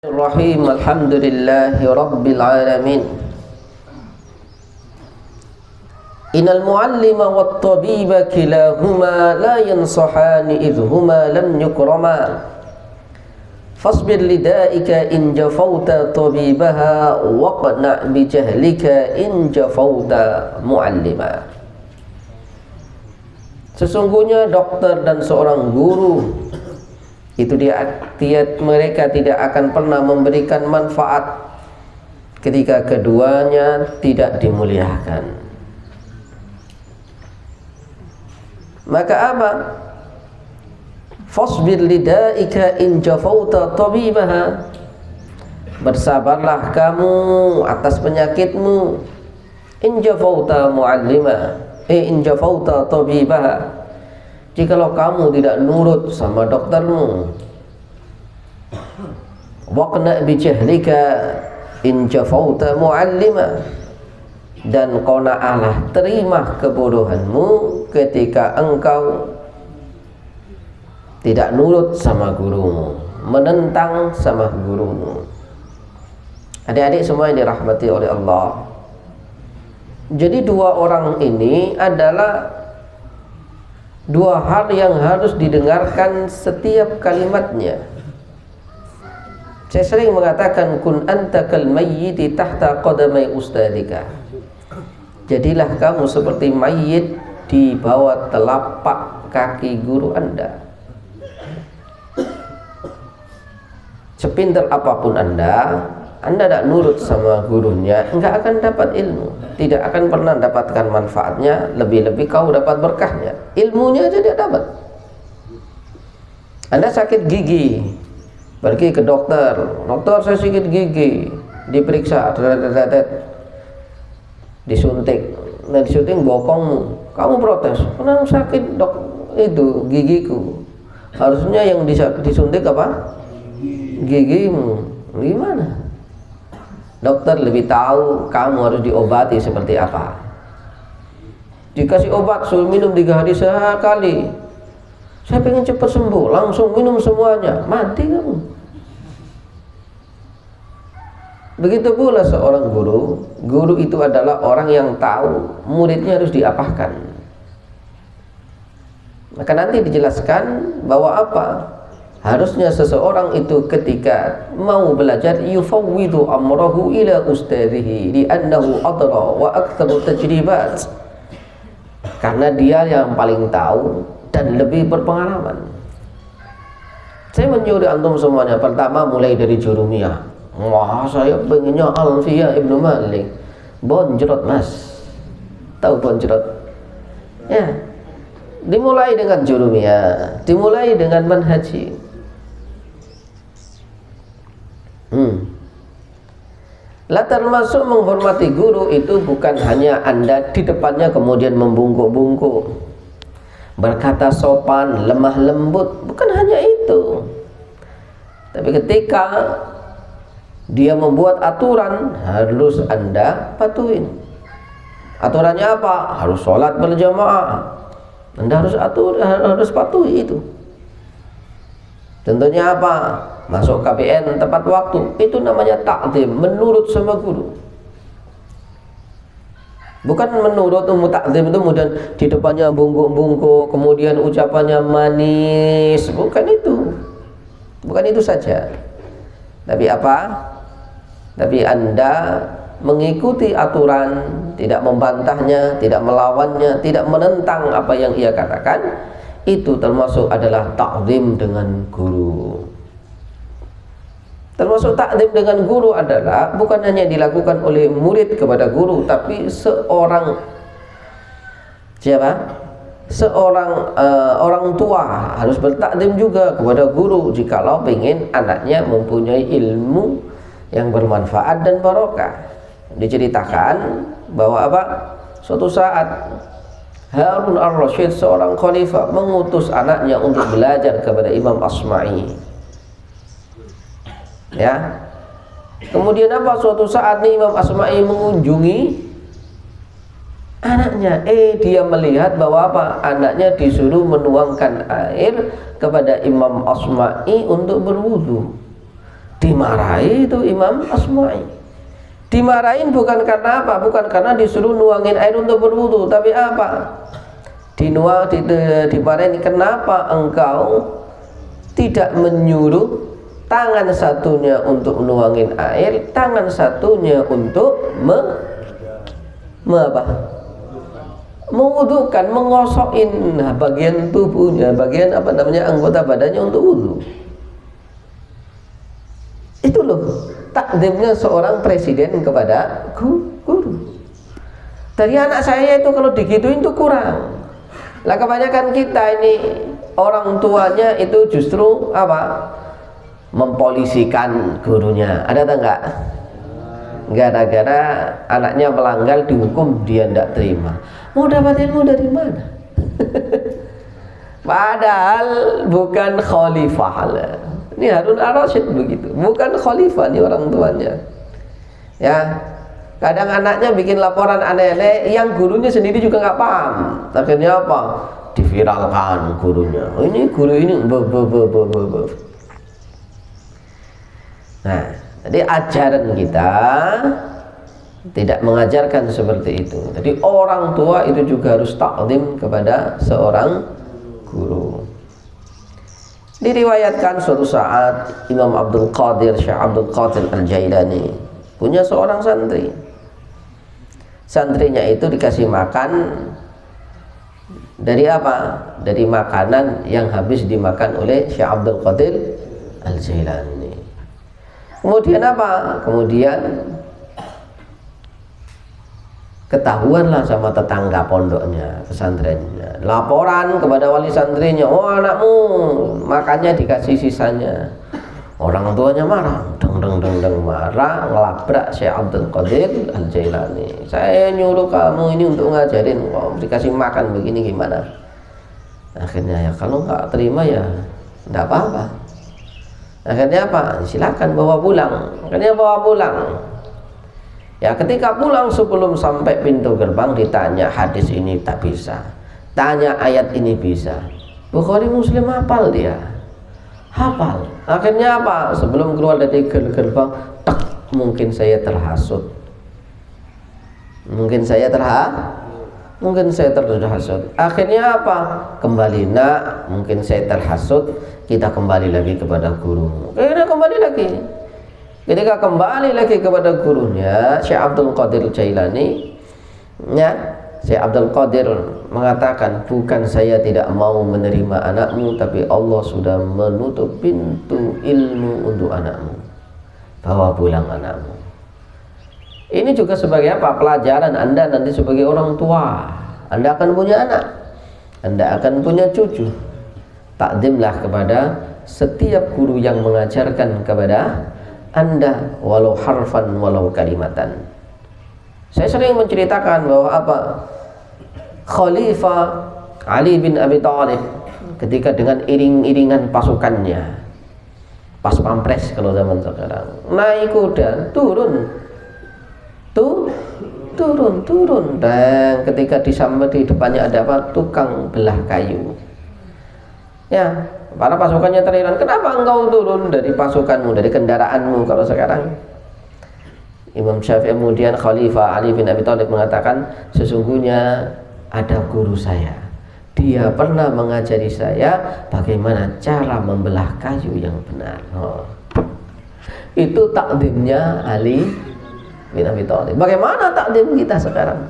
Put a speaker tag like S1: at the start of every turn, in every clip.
S1: Bismillahirrahmanirrahim. Alhamdulillahi rabbil alamin. Innal muallima wat tabiba kilahuma la yansahani idhuma lam yukrama. Fasbir lidaika in jafauta tabibaha waqna bi jahlika in jafauta muallima. Sesungguhnya dokter dan seorang guru itu mereka tidak akan pernah memberikan manfaat ketika keduanya tidak dimuliakan. Maka apa? Fasbir lidaika in jafauta tabibaha. Bersabarlah kamu atas penyakitmu. In jafauta muallima, in jafauta tabibaha. Jikalau kamu tidak nurut sama doktermu, waqna bi jahlika in jafauta muallima, dan qana'alah, terima kebodohanmu ketika engkau tidak nurut sama gurumu, menentang sama gurumu. Adik-adik semua yang dirahmati oleh Allah, jadi dua orang ini adalah dua hal yang harus didengarkan setiap kalimatnya. Saya sering mengatakan kun anta kal mayyiti tahta qadamai ustadika. Jadilah kamu seperti mayit di bawah telapak kaki guru Anda. Sepintar apapun Anda tidak nurut sama gurunya, enggak akan dapat ilmu, tidak akan pernah dapatkan manfaatnya. Lebih-lebih kau dapat berkahnya, ilmunya aja tidak dapat. Anda sakit gigi, pergi ke dokter, dokter saya sakit gigi, diperiksa, disuntik, nah disuntik bokongmu, kamu protes, kenapa sakit dok itu gigiku, harusnya yang disuntik apa? Gigimu. Gimana? Dokter lebih tahu kamu harus diobati seperti apa. Dikasih obat suruh minum 3 hari sekali. Saya pengen cepat sembuh, langsung minum semuanya, mati kamu. Begitu pula seorang guru. Guru itu adalah orang yang tahu muridnya harus diapakan. Maka nanti dijelaskan bahwa apa? Harusnya seseorang itu ketika mau belajar yufawwidu amrahu ila ustadhihi li'annahu adra wa aktsaru tajribat, karena dia yang paling tahu dan lebih berpengalaman. Saya menyuruh antum semuanya pertama mulai dari Jurumiyah. Wah, saya pengennya Alfiyah Ibnu Malik. Bonjrot mas, tahu bonjrot? Ya, dimulai dengan Jurumiyah, dimulai dengan manhaji. Lah termasuk menghormati guru itu bukan hanya Anda di depannya kemudian membungkuk-bungkuk, berkata sopan, lemah lembut, bukan hanya itu. Tapi ketika dia membuat aturan, harus Anda patuhin. Aturannya apa? Harus sholat berjamaah. Anda harus patuhi itu. Tentunya apa? Masuk KPN tepat waktu. Itu namanya ta'zim, menurut sama guru. Bukan menurut ta'zim itu kemudian di depannya bungkuk-bungkuk, kemudian ucapannya manis. Bukan itu. Bukan itu saja. Tapi apa? Tapi Anda mengikuti aturan, tidak membantahnya, tidak melawannya, tidak menentang apa yang ia katakan. Itu termasuk adalah ta'zim dengan guru. Termasuk ta'zim dengan guru adalah bukan hanya dilakukan oleh murid kepada guru, tapi seorang orang tua harus bertakdim juga kepada guru jikalau ingin anaknya mempunyai ilmu yang bermanfaat dan barokah. Diceritakan bahwa apa? Suatu saat Harun ar-Rasyid, seorang khalifah, mengutus anaknya untuk belajar kepada Imam Asma'i. Ya. Kemudian apa? Suatu saat nih Imam Asma'i mengunjungi anaknya. Dia melihat bahwa apa? Anaknya disuruh menuangkan air kepada Imam Asma'i untuk berwudu. Dimarahi itu Imam Asma'i. Dimarahin bukan karena apa? Bukan karena disuruh nuangin air untuk berwudu, tapi apa? Dimarahin kenapa engkau tidak menyuruh tangan satunya untuk nuangin air, tangan satunya untuk mewudukan, mengosokin bagian tubuhnya, bagian anggota badannya untuk wudu. Itu loh takdimnya seorang presiden kepada guru. Dari anak saya itu kalau digituin itu kurang. Lah kebanyakan kita ini orang tuanya itu justru mempolisikan gurunya. Ada atau enggak? Gara-gara anaknya melanggar dihukum, dia tidak terima. Mau dapat ilmu dari mana? Padahal bukan khalifah. Ini Harun Ar-Rasyid begitu, bukan khalifah nih orang tuanya. Ya, kadang anaknya bikin laporan aneh-aneh yang gurunya sendiri juga nggak paham. Akhirnya apa? Diviralkan gurunya. Ini guru ini Nah, jadi ajaran kita tidak mengajarkan seperti itu. Jadi orang tua itu juga harus taklim kepada seorang guru. Diriwayatkan suatu saat Imam Abdul Qadir, Syekh Abdul Qadir Al-Jailani punya seorang santri. Santrinya itu dikasih makan dari apa? Dari makanan yang habis dimakan oleh Syekh Abdul Qadir Al-Jailani. Kemudian apa? Kemudian ketahuanlah sama tetangga pondoknya, pesantrennya, laporan kepada wali santrinya, oh anakmu makannya dikasih sisanya. Orang tuanya marah, deng marah, ngelabrak Syekh Abdul Qadir Al-Jailani. Saya nyuruh kamu ini untuk ngajarin, kok dikasih makan begini gimana? Akhirnya ya kalau nggak terima ya nggak apa-apa. Akhirnya apa? Silakan bawa pulang. Akhirnya bawa pulang. Ya ketika pulang sebelum sampai pintu gerbang ditanya hadis ini tak bisa, tanya ayat ini bisa. Bukhari Muslim hafal dia, hafal. Akhirnya apa? Sebelum keluar dari gerbang, mungkin saya terhasut. Mungkin saya terhasut. Akhirnya apa? Kembali nak, mungkin saya terhasut. Kita kembali lagi kepada guru. Akhirnya kembali lagi. Ketika kembali lagi kepada gurunya Syekh Abdul Qadir Jailani, ya, Syekh Abdul Qadir mengatakan, bukan saya tidak mau menerima anakmu, tapi Allah sudah menutup pintu ilmu untuk anakmu. Bawa pulang anakmu. Ini juga sebagai apa? Pelajaran Anda nanti sebagai orang tua. Anda akan punya anak, Anda akan punya cucu. Takdimlah kepada setiap guru yang mengajarkan kepada Anda, walau harfan walau kalimatan. Saya sering menceritakan bahwa apa? Khalifah Ali bin Abi Thalib ketika dengan iring-iringan pasukannya, pas pampres kalau zaman sekarang, naik kuda turun, dan ketika di depannya ada apa? Tukang belah kayu. Ya, para pasukannya terheran, kenapa engkau turun dari pasukanmu, dari kendaraanmu? Kalau sekarang Imam Syafi'i kemudian Khalifah Ali bin Abi Thalib mengatakan, sesungguhnya ada guru saya, dia pernah mengajari saya bagaimana cara membelah kayu yang benar. Itu takdimnya Ali bin Abi Thalib. Bagaimana takdim kita sekarang?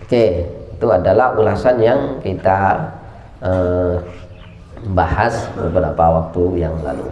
S1: Oke, itu adalah ulasan yang kita bahas beberapa waktu yang lalu.